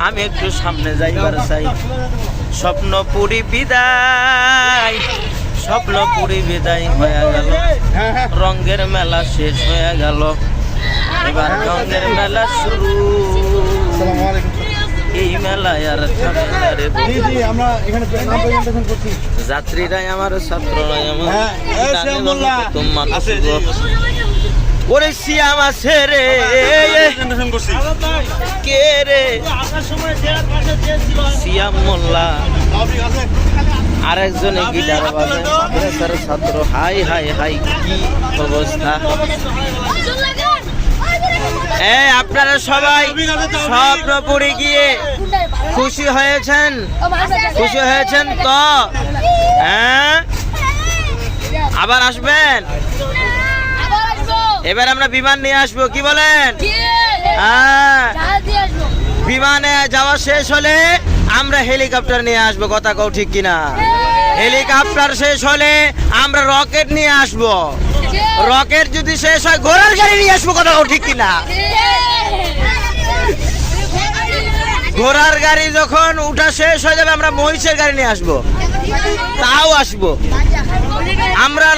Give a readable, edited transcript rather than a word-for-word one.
আমি একটু সামনে যাইবার চাই। স্বপ্নপুরী বিদায়, স্বপ্নপুরী বিদায় হয়ে গেল, রঙের মেলা শেষ হয়ে গেল, এবার রঙের মেলা শুরু। এই মেলায় আর যাত্রীরাই আমার, ছাত্ররাই আমার। ওরে সিয়াম আছে রে, কে রে সিয়াম মোল্লা, আরেকজনে গিটার বাজায়, ছাত্র। হাই হাই হাই, কি অবস্থা! আপনারা সবাই স্বপ্নপুরী গিয়ে খুশি হয়েছেন? খুশি হয়েছেন তো? হ্যাঁ, আবার আসবেন? এবার আমরা বিমান নিয়ে আসবো, কি বলেন? হ্যাঁ, বিমানে যাওয়া শেষ হলে আমরা হেলিকপ্টার নিয়ে আসবো, কথা কও ঠিক কিনা? হেলিকপ্টার শেষ হলে আমরা রকেট নিয়ে আসবো, রকেট যদি শেষ হয় ঘোড়ার গাড়ি নিয়ে আসবো, কথা কও ঠিক কিনা? ঘোড়ার গাড়ি যখন উঠা শেষ হয়ে যাবে আমরা মহিষের গাড়ি নিয়ে আসবো, তাও আসবো আমরা।